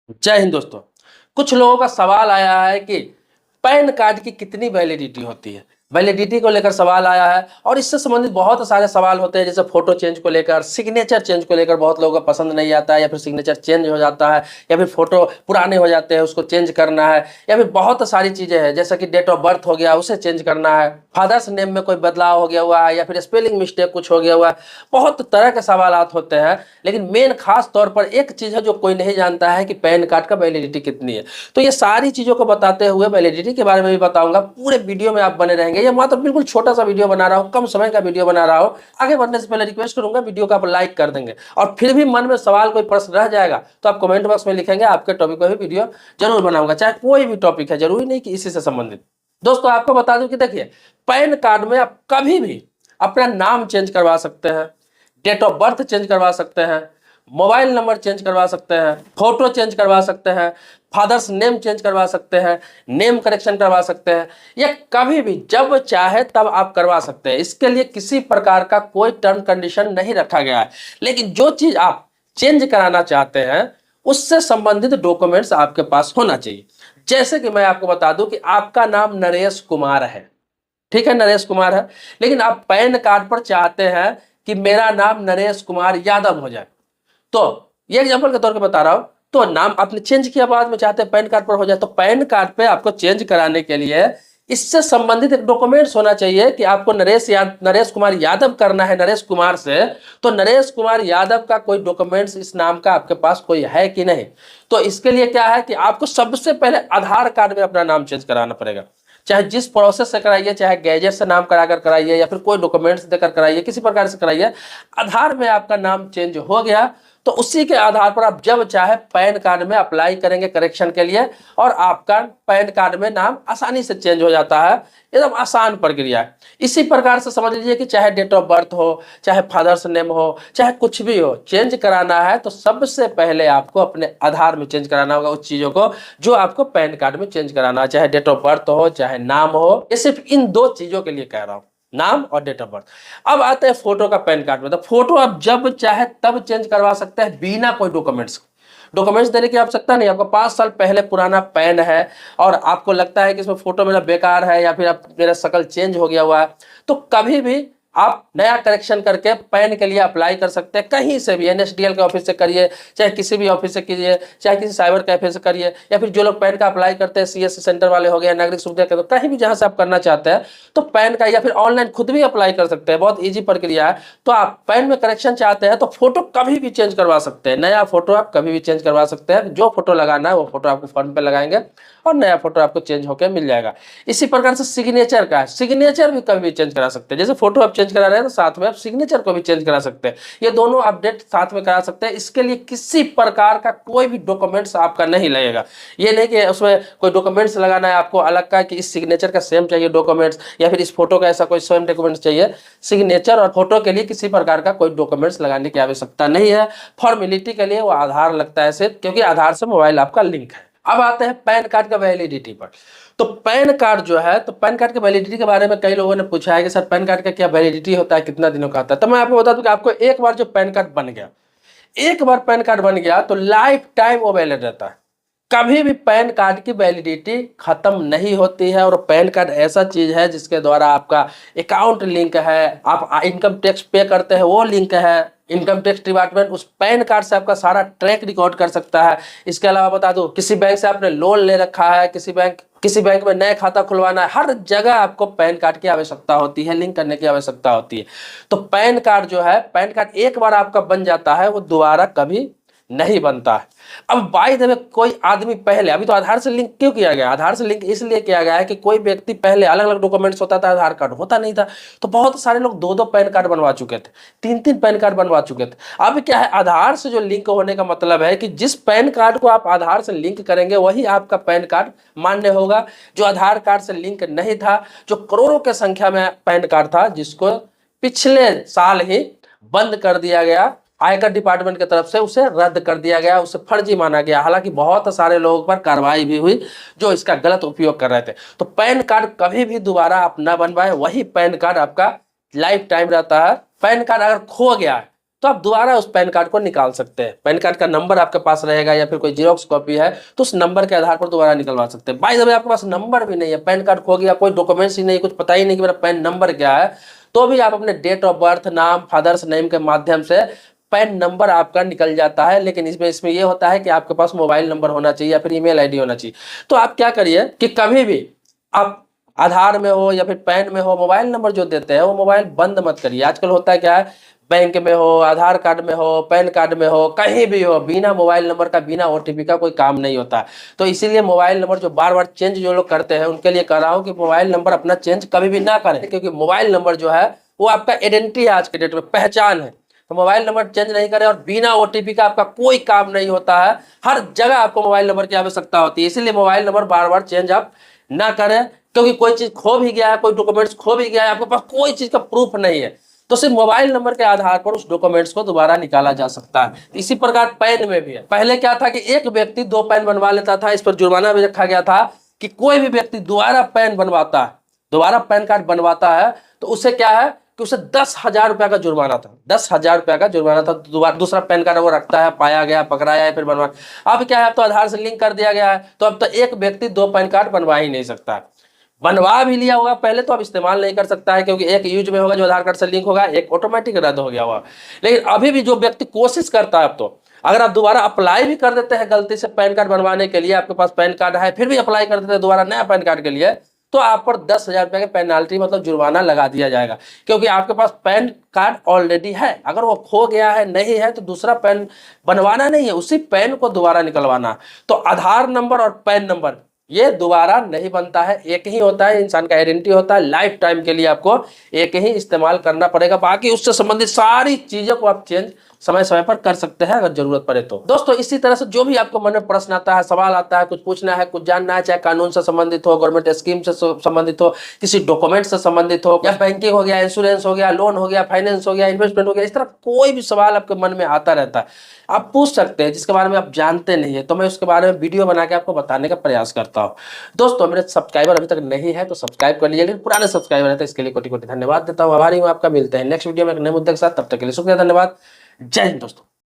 जय हिंद दोस्तों। कुछ लोगों का सवाल आया है कि पैन कार्ड की कितनी वैलिडिटी होती है। वैलिडिटी को लेकर सवाल आया है और इससे संबंधित बहुत सारे सवाल होते हैं, जैसे फोटो चेंज को लेकर, सिग्नेचर चेंज को लेकर बहुत लोगों को पसंद नहीं आता है, या फिर सिग्नेचर चेंज हो जाता है, या फिर फोटो पुराने हो जाते हैं उसको चेंज करना है, या फिर बहुत सारी चीजें हैं जैसे कि डेट ऑफ बर्थ हो गया उसे चेंज करना है, फादर्स नेम में कोई बदलाव हो गया हुआ है, या फिर स्पेलिंग मिस्टेक कुछ हो गया हुआ है। बहुत तरह के सवाल होते हैं, लेकिन मेन खास तौर पर एक चीज है जो कोई नहीं जानता है कि पैन कार्ड का वैलिडिटी कितनी है। तो ये सारी चीजों को बताते हुए वैलिडिटी के बारे में भी बताऊंगा। पूरे वीडियो में आप बने रहेंगे। ये मात्र बिल्कुल छोटा सा वीडियो बना रहा हूँ, कम समय का वीडियो बना रहा हूँ। आगे बढ़ने से पहले रिक्वेस्ट करूंगा वीडियो को आप लाइक कर देंगे, और फिर भी मन में सवाल कोई प्रश्न रह जाएगा तो आप कमेंट बॉक्स में लिखेंगे, आपके टॉपिक पर भी वीडियो जरूर बनाऊंगा, चाहे कोई भी टॉपिक है, जरूरी नहीं कि इसी से संबंधित। दोस्तों आपको बता दूं कि देखिए, पैन कार्ड में आप कभी भी अपना नाम चेंज करवा सकते हैं, डेट ऑफ बर्थ चेंज करवा सकते हैं, मोबाइल नंबर चेंज करवा सकते हैं, फोटो चेंज करवा सकते हैं, फादर्स नेम चेंज करवा सकते हैं, नेम करेक्शन करवा सकते हैं। ये कभी भी जब चाहे तब आप करवा सकते हैं। इसके लिए किसी प्रकार का कोई टर्म कंडीशन नहीं रखा गया है। लेकिन जो चीज आप चेंज कराना चाहते हैं उससे संबंधित डॉक्यूमेंट्स आपके पास होना चाहिए। जैसे कि मैं आपको बता दूं कि आपका नाम नरेश कुमार है, ठीक है, नरेश कुमार है, लेकिन आप पैन कार्ड पर चाहते हैं कि मेरा नाम नरेश कुमार यादव हो जाए। तो ये एग्जांपल के तौर पे बता रहा हूं। तो नाम आपने चेंज किया, बाद में चाहते हैं पैन कार्ड पर हो जाए, तो पैन कार्ड पे आपको चेंज कराने के लिए इससे संबंधित एक डॉक्यूमेंट्स होना चाहिए कि आपको नरेश कुमार यादव करना है नरेश कुमार से। तो नरेश कुमार यादव का कोई डॉक्यूमेंट्स इस नाम का आपके पास कोई है कि नहीं। तो इसके लिए क्या है कि आपको सबसे पहले आधार कार्ड में अपना नाम चेंज कराना पड़ेगा। चाहे जिस प्रोसेस से कराइए, चाहे गैजेट से नाम कराकर कराइए, या फिर कोई डॉक्यूमेंट्स देकर कराइए, किसी प्रकार से कराइए, आधार में आपका नाम चेंज हो गया तो उसी के आधार पर आप जब चाहे पैन कार्ड में अप्लाई करेंगे करेक्शन के लिए, और आपका पैन कार्ड में नाम आसानी से चेंज हो जाता है। एकदम आसान प्रक्रिया है। इसी प्रकार से समझ लीजिए कि चाहे डेट ऑफ बर्थ हो, चाहे फादर्स नेम हो, चाहे कुछ भी हो, चेंज कराना है तो सबसे पहले आपको अपने आधार में चेंज कराना होगा उस चीजों को जो आपको पैन कार्ड में चेंज कराना है, चाहे डेट ऑफ बर्थ हो, चाहे नाम हो। ये सिर्फ इन दो चीजों के लिए कह रहा हूं, नाम और डेट ऑफ बर्थ। अब आते हैं फोटो का पैन कार्ड में। तो फोटो आप जब चाहे तब चेंज करवा सकते हैं बिना कोई डॉक्यूमेंट्स देने की आवश्यकता नहीं। आपको 5 साल पहले पुराना पैन है और आपको लगता है कि इसमें फोटो मेरा बेकार है, या फिर आप मेरा शक्ल चेंज हो गया हुआ है, तो कभी भी आप नया करेक्शन करके पैन के लिए अप्लाई कर सकते हैं। कहीं से भी, NSDL के ऑफिस से करिए, चाहे किसी भी ऑफिस से कीजिए, चाहे किसी साइबर कैफे से करिए, या फिर जो लोग पैन का अप्लाई करते हैं CSC सेंटर वाले हो गए, नागरिक सुविधा केंद्र, कहीं भी जहां से आप करना चाहते हैं तो पैन का, या फिर ऑनलाइन खुद भी अप्लाई कर सकते हैं। बहुत ईजी प्रक्रिया है। तो आप पैन में करेक्शन चाहते हैं तो फोटो कभी भी चेंज करवा सकते हैं। नया फोटो आप कभी भी चेंज करवा सकते हैं। जो फोटो लगाना है वो फोटो आपको फॉर्म पे लगाएंगे और नया फोटो आपको चेंज होकर मिल जाएगा। इसी प्रकार से सिग्नेचर का है, सिग्नेचर भी कभी भी चेंज करा सकते हैं। जैसे फोटो आप चेंज करा रहे हैं तो साथ में आप सिग्नेचर को भी चेंज करा सकते हैं। ये दोनों अपडेट साथ में करा सकते हैं। इसके लिए किसी प्रकार का कोई भी डॉक्यूमेंट्स आपका नहीं लगेगा। ये नहीं कि उसमें कोई डॉक्यूमेंट्स लगाना है आपको अलग का, कि इस सिग्नेचर का सेम चाहिए डॉक्यूमेंट्स, या फिर इस फोटो का ऐसा कोई सेम डॉक्यूमेंट्स चाहिए। सिग्नेचर और फोटो के लिए किसी प्रकार का कोई डॉक्यूमेंट्स लगाने की आवश्यकता नहीं है। फॉर्मेलिटी के लिए वो आधार लगता है सिर्फ, क्योंकि आधार से मोबाइल आपका लिंक है। अब आते हैं पैन कार्ड का वैलिडिटी पर। तो पैन कार्ड जो है, तो पैन कार्ड के वैलिडिटी के बारे में कई लोगों ने पूछा है कि सर पैन कार्ड का क्या वैलिडिटी होता है, कितना दिनों का आता है। तो मैं आपको बता दूं कि आपको एक बार जो पैन कार्ड बन गया, एक बार पैन कार्ड बन गया तो लाइफ टाइम वो वैलिड रहता है। कभी भी पैन कार्ड की वैलिडिटी खत्म नहीं होती है। और पैन कार्ड ऐसा चीज है जिसके द्वारा आपका अकाउंट लिंक है, आप इनकम टैक्स पे करते हैं वो लिंक है। इनकम टैक्स डिपार्टमेंट उस पैन कार्ड से आपका सारा ट्रैक रिकॉर्ड कर सकता है। इसके अलावा बता दो, किसी बैंक से आपने लोन ले रखा है, किसी बैंक में नया खाता खुलवाना है, हर जगह आपको पैन कार्ड की आवश्यकता होती है, लिंक करने की आवश्यकता होती है। तो पैन कार्ड जो है, पैन कार्ड एक बार आपका बन जाता है वो दोबारा कभी नहीं बनता है। अब बाय द वे कोई आदमी पहले, अभी तो आधार से लिंक क्यों किया गया, आधार से लिंक इसलिए किया गया है कि कोई व्यक्ति पहले अलग अलग डॉक्यूमेंट्स होता था, आधार कार्ड होता नहीं था। तो बहुत सारे लोग दो दो पैन कार्ड बनवा चुके थे, तीन तीन पैन कार्ड बनवा चुके थे। अब क्या है, आधार से जो लिंक होने का मतलब है कि जिस पैन कार्ड को आप आधार से लिंक करेंगे वही आपका पैन कार्ड मान्य होगा। जो आधार कार्ड से लिंक नहीं था, जो करोड़ों की संख्या में पैन कार्ड था, जिसको पिछले साल ही बंद कर दिया गया आयकर डिपार्टमेंट की तरफ से, उसे रद्द कर दिया गया, उसे फर्जी माना गया। हालांकि बहुत सारे लोगों पर कार्रवाई भी हुई जो इसका गलत उपयोग कर रहे थे। तो पैन कार्ड कभी भी दोबारा आप ना बनवाए, वही पैन कार्ड आपका लाइफ टाइम रहता है। पैन कार्ड अगर खो गया तो आप दोबारा उस पैन कार्ड को निकाल सकते हैं। पैन कार्ड का नंबर आपके पास रहेगा या फिर कोई जीरोक्स कॉपी है तो उस नंबर के आधार पर दोबारा निकलवा सकते हैं। बाय द वे आपके पास नंबर भी नहीं है, पैन कार्ड खो गया, कोई डॉक्यूमेंट्स ही नहीं, कुछ पता ही नहीं कि मेरा पैन नंबर क्या है, तो भी आप अपने डेट ऑफ बर्थ, नाम, फादर्स नेम के माध्यम से पैन नंबर आपका निकल जाता है। लेकिन इसमें ये होता है कि आपके पास मोबाइल नंबर होना चाहिए या फिर ईमेल आईडी होना चाहिए। तो आप क्या करिए कि कभी भी आप आधार में हो या फिर पैन में हो, मोबाइल नंबर जो देते हैं वो मोबाइल बंद मत करिए। आजकल होता है क्या है, बैंक में हो, आधार कार्ड में हो, पैन कार्ड में हो, कहीं भी हो, बिना मोबाइल नंबर का, बिना ओटीपी का कोई काम नहीं होता। तो इसीलिए मोबाइल नंबर जो बार बार चेंज जो लोग करते हैं उनके लिए कह रहा हूँ कि मोबाइल नंबर अपना चेंज कभी भी ना करें, क्योंकि मोबाइल नंबर जो है वो आपका आइडेंटिटी है, आज के डेट में पहचान है। तो मोबाइल नंबर चेंज नहीं करें, और बिना ओटीपी का आपका कोई काम नहीं होता है। हर जगह आपको मोबाइल नंबर की आवश्यकता होती है, इसीलिए मोबाइल नंबर बार बार चेंज आप ना करें। क्योंकि कोई चीज खो भी गया है, कोई डॉक्यूमेंट्स खो भी गया है, आपके पास कोई चीज का प्रूफ नहीं है, तो सिर्फ मोबाइल नंबर के आधार पर उस डॉक्यूमेंट्स को दोबारा निकाला जा सकता है। इसी प्रकार पैन में भी है। पहले क्या था कि एक व्यक्ति 2 पैन बनवा लेता था, इस पर जुर्माना भी रखा गया था कि कोई भी व्यक्ति दोबारा पैन बनवाता है, दोबारा पैन कार्ड बनवाता है, तो उसे क्या है कि उसे 10,000 रुपया का जुर्माना था। 10,000 रुपया का जुर्माना था। दोबारा दूसरा पैन कार्ड वो रखता है, पाया गया, पकड़ाया है, फिर बनवा। अब क्या है, अब तो आधार से लिंक कर दिया गया है, तो अब तो एक व्यक्ति 2 पैन कार्ड बनवा ही नहीं सकता। बनवा भी लिया होगा पहले तो अब इस्तेमाल नहीं कर सकता है, क्योंकि एक यूज में होगा जो आधार कार्ड से लिंक होगा, एक ऑटोमेटिक रद्द हो गया होगा। लेकिन अभी भी जो व्यक्ति कोशिश करता है, अब तो अगर आप दोबारा अप्लाई भी कर देते हैं गलती से पैन कार्ड बनवाने के लिए, आपके पास पैन कार्ड है फिर भी अप्लाई कर देते हैं दोबारा नया पैन कार्ड के लिए, तो आप पर 10,000 रुपये की पेनाल्टी मतलब जुर्माना लगा दिया जाएगा। क्योंकि आपके पास पैन कार्ड ऑलरेडी है, अगर वो खो गया है, नहीं है, तो दूसरा पैन बनवाना नहीं है, उसी पैन को दोबारा निकलवाना। तो आधार नंबर और पैन नंबर ये दोबारा नहीं बनता है, एक ही होता है, इंसान का आइडेंटिटी होता है, लाइफ टाइम के लिए आपको एक ही इस्तेमाल करना पड़ेगा। बाकी उससे संबंधित सारी चीजों को आप चेंज समय समय पर कर सकते हैं अगर जरूरत पड़े तो। दोस्तों इसी तरह से जो भी आपको मन में प्रश्न आता है, सवाल आता है, कुछ पूछना है, कुछ जानना है, चाहे कानून से संबंधित हो, गवर्नमेंट स्कीम से संबंधित हो, किसी डॉक्यूमेंट से संबंधित हो, या बैंकिंग हो गया, इंश्योरेंस हो गया, लोन हो गया, फाइनेंस हो गया, इन्वेस्टमेंट हो गया, इस तरह कोई भी सवाल आपके मन में आता रहता है, आप पूछ सकते हैं। जिसके बारे में आप जानते नहीं है तो मैं उसके बारे में वीडियो बना के आपको बताने का प्रयास करता हूँ। दोस्तों मेरे सब्सक्राइबर अभी तक नहीं है तो सब्सक्राइब कर लीजिए, लेकिन पुराने सब्सक्राइबर है तो इसके लिए कोटि कोटि धन्यवाद देता हूँ, आभारी हूँ आपका। मिलते हैं नेक्स्ट वीडियो में एक नए मुद्दे के साथ, तब तक के लिए शुक्रिया, धन्यवाद, जय हिंद दोस्तों।